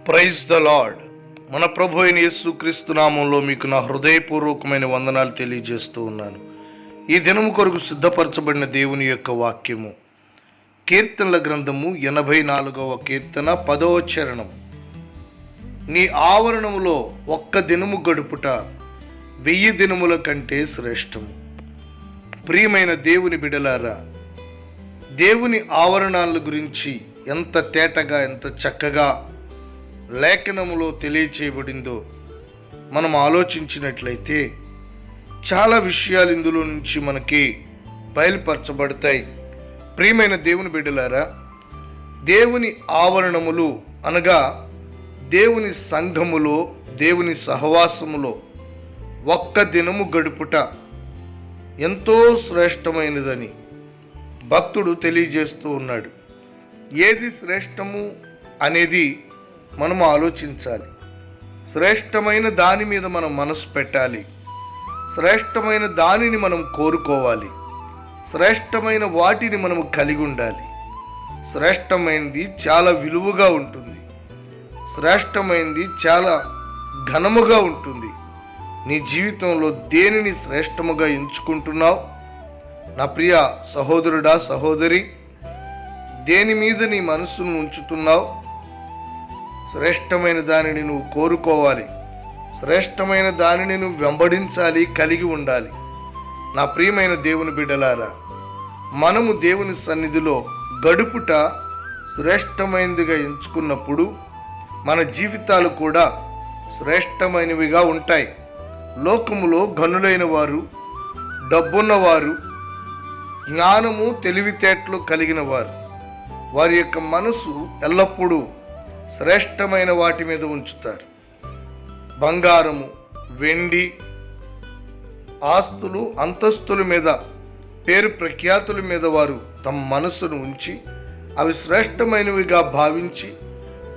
Praise the lord. మన ప్రభు అయిన యేసుక్రీస్తు నామంలో మీకు నా హృదయపూర్వకమైన వందనాలు తెలియజేస్తూ ఉన్నాను. ఈ దినము కొరకు సిద్ధపరచబడిన దేవుని యొక్క వాక్యము కీర్తనల గ్రంథము 84వ కీర్తన 10వ చరణం. నీ ఆవరణములో ఒక్క దినము గడుపుట 1000 దినముల కంటే శ్రేష్టము. ప్రియమైన దేవుని బిడలారా, దేవుని ఆవరణాల గురించి ఎంత తేటగా ఎంత చక్కగా లేఖనములో తెలియచేయబడిందో మనం ఆలోచించినట్లయితే చాలా విషయాలు ఇందులో నుంచి మనకి బయలుపరచబడతాయి. ప్రియమైన దేవుని బిడ్డలారా, దేవుని ఆవరణములు అనగా దేవుని సంఘములో దేవుని సహవాసములో ఒక్క దినము గడుపుట ఎంతో శ్రేష్టమైనదని భక్తుడు తెలియజేస్తూ ఉన్నాడు. ఏది శ్రేష్టము అనేది మనం ఆలోచించాలి. శ్రేష్టమైన దాని మీద మనం మనసు పెట్టాలి. శ్రేష్టమైన దానిని మనం కోరుకోవాలి. శ్రేష్టమైన వాటిని మనం కలిగి ఉండాలి. శ్రేష్టమైనది చాలా విలువగా ఉంటుంది. శ్రేష్టమైనది చాలా ఘనముగా ఉంటుంది. నీ జీవితంలో దేనిని శ్రేష్టముగా ఎంచుకుంటున్నావు? నా ప్రియ సహోదరుడా, సహోదరి, దేని మీద నీ మనస్సును ఉంచుతున్నావు? శ్రేష్టమైన దానిని నువ్వు కోరుకోవాలి. శ్రేష్టమైన దానిని నువ్వు వెంబడించాలి, కలిగి ఉండాలి. నా ప్రియమైన దేవుని బిడ్డలారా, మనము దేవుని సన్నిధిలో గడుపుట శ్రేష్టమైనదిగా ఎంచుకున్నప్పుడు మన జీవితాలు కూడా శ్రేష్టమైనవిగా ఉంటాయి. లోకములో ఘనులైన వారు, డబ్బున్నవారు, జ్ఞానము తెలివితేటలు కలిగిన వారు, వారి యొక్క మనసు ఎల్లప్పుడూ శ్రేష్టమైన వాటి మీద ఉంచుతారు. బంగారము, వెండి, ఆస్తులు, అంతస్తుల మీద, పేరు ప్రఖ్యాతుల మీద వారు తమ మనస్సును ఉంచి అవి శ్రేష్టమైనవిగా భావించి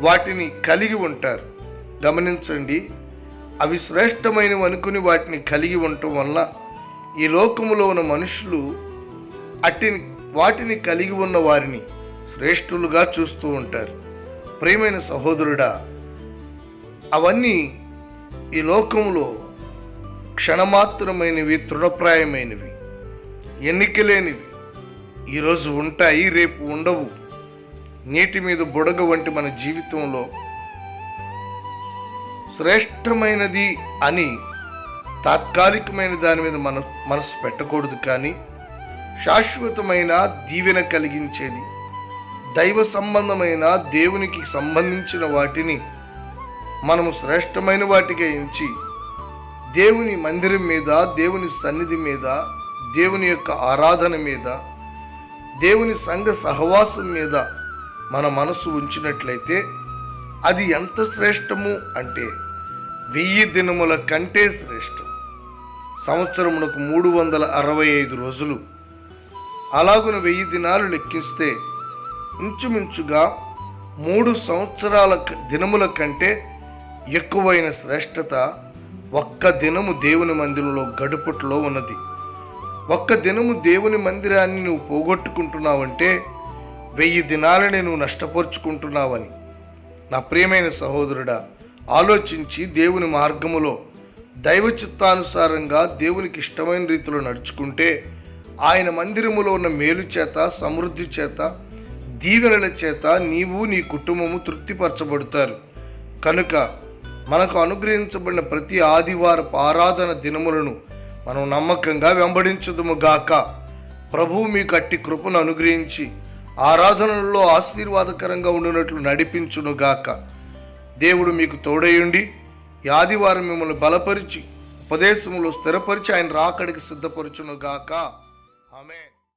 వాటిని కలిగి ఉంటారు. గమనించండి, అవి శ్రేష్టమైనవి అనుకుని వాటిని కలిగి ఉండటం వల్ల ఈ లోకములో ఉన్న మనుషులు వాటిని కలిగి ఉన్న వారిని శ్రేష్ఠులుగా చూస్తూ ఉంటారు. ప్రియమైన సహోదరుడా, అవన్నీ ఈ లోకంలో క్షణమాత్రమైనవి, తృణప్రాయమైనవి, ఎన్నికలేనివి. ఈరోజు ఉంటాయి, రేపు ఉండవు. నీటి మీద బుడగ వంటి మన జీవితంలో శ్రేష్టమైనది అని తాత్కాలికమైన దాని మీద మనసు పెట్టకూడదు. కానీ శాశ్వతమైన దీవెన కలిగించేది, దైవ సంబంధమైన దేవునికి సంబంధించిన వాటిని మనము శ్రేష్టమైన వాటిగా ఎంచి దేవుని మందిరం మీద, దేవుని సన్నిధి మీద, దేవుని యొక్క ఆరాధన మీద, దేవుని సంఘ సహవాసం మీద మన మనసు ఉంచినట్లయితే అది ఎంత శ్రేష్టము అంటే 1000 దినముల కంటే శ్రేష్టం. సంవత్సరమునకు 365 రోజులు. అలాగున 1000 దినాలు లెక్కిస్తే ఇంచుమించుగా 3 సంవత్సరాల దినముల కంటే ఎక్కువైన శ్రేష్టత ఒక్క దినము దేవుని మందిరంలో గడుపుట్లో ఉన్నది. ఒక్క దినము దేవుని మందిరాన్ని నువ్వు పోగొట్టుకుంటున్నావంటే 1000 దినాలని నువ్వు నష్టపరుచుకుంటున్నావని. నా ప్రియమైన సహోదరుడా, ఆలోచించి దేవుని మార్గములో దైవ చిత్తానుసారంగా దేవునికి ఇష్టమైన రీతిలో నడుచుకుంటే ఆయన మందిరములో ఉన్న మేలు చేత, సమృద్ధి చేత, దీవెనల చేత నీవు, నీ కుటుంబము తృప్తిపరచబడతారు. కనుక మనకు అనుగ్రహించబడిన ప్రతి ఆదివారపు ఆరాధన దినములను మనం నమ్మకంగా వెంబడించుదుము గాక. ప్రభువు మీకు అట్టి కృపను అనుగ్రహించి ఆరాధనలో ఆశీర్వాదకరంగా ఉండినట్లు నడిపించును గాక. దేవుడు మీకు తోడయుండి ఈ ఆదివారం మిమ్మల్ని బలపరిచి ఉపదేశములో స్థిరపరిచి ఆయన రాకడికి సిద్ధపరచును గాక. ఆమేన్.